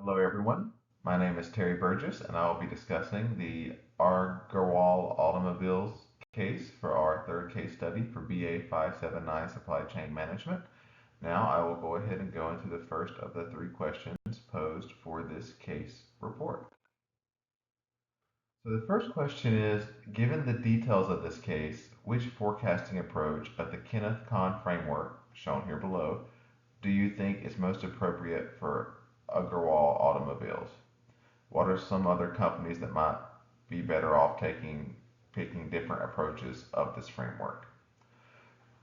Hello, everyone. My name is Terry Burgess, and I will be discussing the Agarwal Automobiles case for our third case study for BA 579 Supply Chain Management. Now, I will go ahead and go into the first of the three questions posed for this case report. So, the first question is, given the details of this case, which forecasting approach of the Kenneth Kahn framework, shown here below, do you think is most appropriate for Agarwal Automobiles? What are some other companies that might be better off picking different approaches of this framework?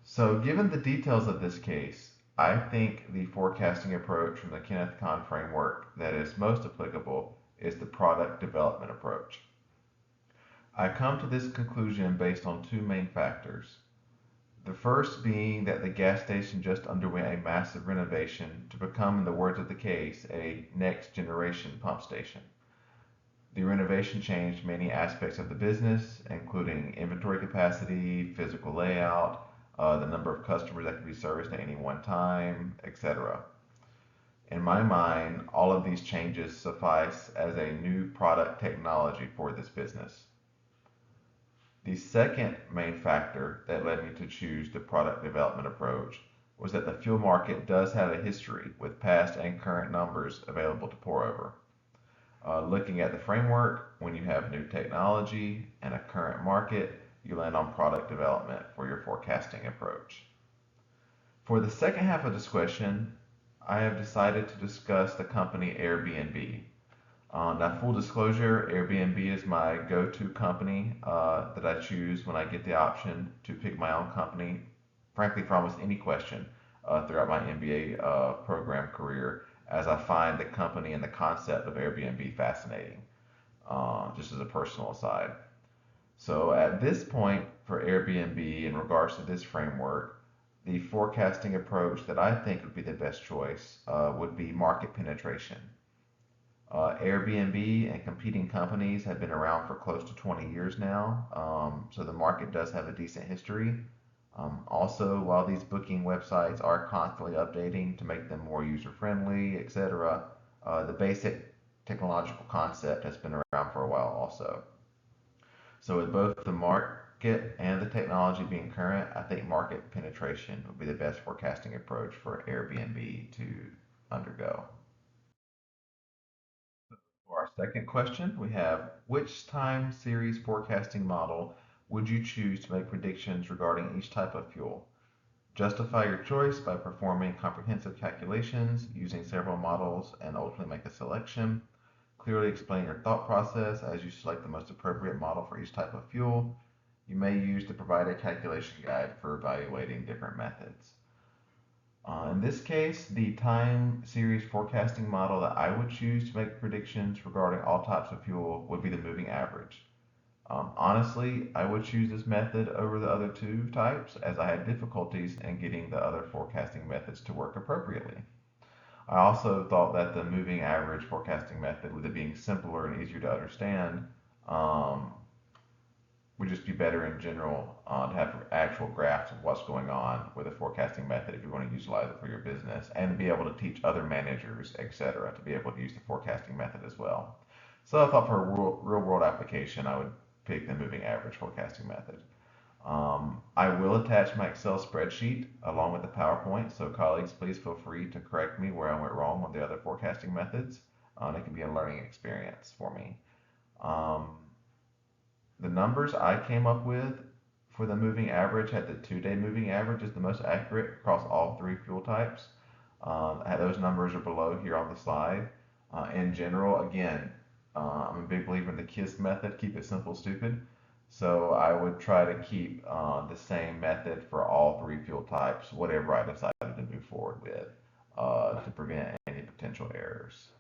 So, given the details of this case, I think the forecasting approach from the Kenneth Kahn framework that is most applicable is the product development approach. I come to this conclusion based on two main factors. The first being that the gas station just underwent a massive renovation to become, in the words of the case, a next generation pump station. The renovation changed many aspects of the business, including inventory capacity, physical layout, the number of customers that can be serviced at any one time, etc. In my mind, all of these changes suffice as a new product technology for this business. The second main factor that led me to choose the product development approach was that the fuel market does have a history with past and current numbers available to pour over. Looking at the framework, when you have new technology and a current market, you land on product development for your forecasting approach. For the second half of this question, I have decided to discuss the company Airbnb. Now, full disclosure, Airbnb is my go-to company that I choose when I get the option to pick my own company, frankly, for almost any question throughout my MBA program career, as I find the company and the concept of Airbnb fascinating, just as a personal aside. So, at this point for Airbnb, in regards to this framework, the forecasting approach that I think would be the best choice would be market penetration. Airbnb and competing companies have been around for close to 20 years now, so the market does have a decent history. Also, while these booking websites are constantly updating to make them more user friendly, etc., the basic technological concept has been around for a while also. So, with both the market and the technology being current, I think market penetration would be the best forecasting approach for Airbnb to undergo. For our second question, we have, which time series forecasting model would you choose to make predictions regarding each type of fuel? Justify your choice by performing comprehensive calculations, using several models, and ultimately make a selection. Clearly explain your thought process as you select the most appropriate model for each type of fuel. You may use the provided calculation guide for evaluating different methods. In this case, the time series forecasting model that I would choose to make predictions regarding all types of fuel would be the moving average. Honestly, I would choose this method over the other two types as I had difficulties in getting the other forecasting methods to work appropriately. I also thought that the moving average forecasting method, with it being simpler and easier to understand, um, would just be better in general to have actual graphs of what's going on with a forecasting method if you want to utilize it for your business and be able to teach other managers, etc., to be able to use the forecasting method as well. So I thought for a real world application, I would pick the moving average forecasting method. I will attach my Excel spreadsheet along with the PowerPoint, so colleagues, please feel free to correct me where I went wrong on the other forecasting methods. It can be a learning experience for me. Um, the numbers I came up with for the moving average had the 2-day moving average is the most accurate across all three fuel types. Those numbers are below here on the slide. In general, again, I'm a big believer in the KISS method, keep it simple, stupid. So I would try to keep the same method for all three fuel types, whatever I decided to move forward with, to prevent any potential errors.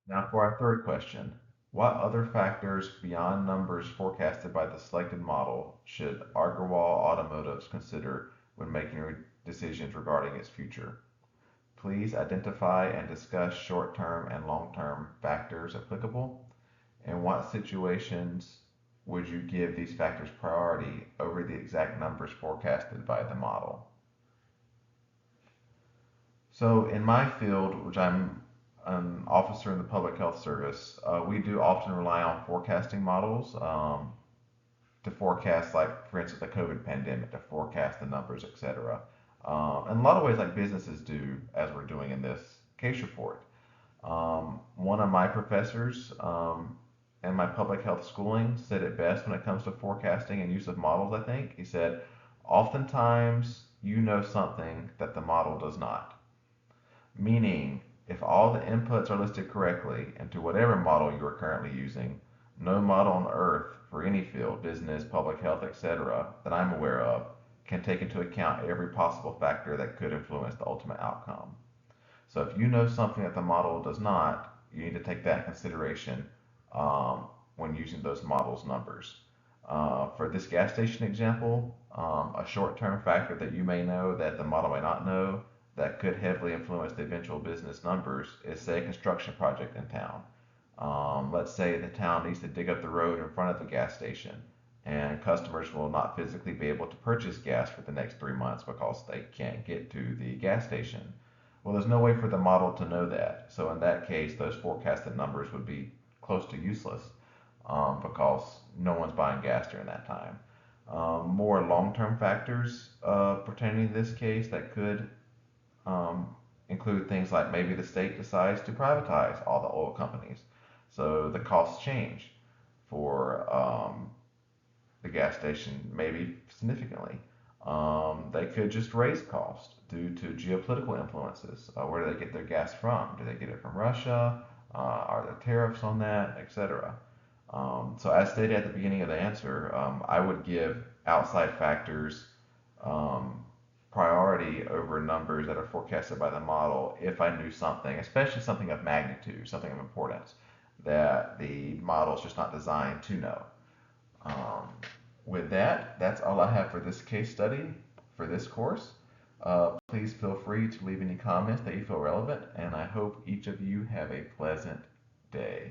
Now for our third question, what other factors beyond numbers forecasted by the selected model should Agarwal Automotives consider when making decisions regarding its future? Please identify and discuss short-term and long-term factors applicable. In what situations would you give these factors priority over the exact numbers forecasted by the model? So in my field, which I'm an officer in the public health service, we do often rely on forecasting models to forecast, like for instance, the COVID pandemic, to forecast the numbers, etc. In a lot of ways, like businesses do, as we're doing in this case report. One of my professors in my public health schooling said it best when it comes to forecasting and use of models, I think. He said, oftentimes you know something that the model does not. Meaning, if all the inputs are listed correctly into whatever model you are currently using, no model on earth for any field, business, public health, etc., that I'm aware of, can take into account every possible factor that could influence the ultimate outcome. So if you know something that the model does not, you need to take that in consideration when using those models' numbers. For this gas station example, a short-term factor that you may know that the model may not know that could heavily influence the eventual business numbers is, say, a construction project in town. Let's say the town needs to dig up the road in front of the gas station, and customers will not physically be able to purchase gas for the next 3 months because they can't get to the gas station. Well, there's no way for the model to know that. So in that case, those forecasted numbers would be close to useless because no one's buying gas during that time. More long-term factors pertaining to this case that could include things like maybe the state decides to privatize all the oil companies. So the costs change for the gas station maybe significantly. They could just raise costs due to geopolitical influences. Where do they get their gas from? Do they get it from Russia? Are there tariffs on that, etc.? So as stated at the beginning of the answer, I would give outside factors um, priority over numbers that are forecasted by the model if I knew something, especially something of magnitude, something of importance, that the model is just not designed to know. Um, with that, that's all I have for this case study for this course. Please feel free to leave any comments that you feel relevant, and I hope each of you have a pleasant day.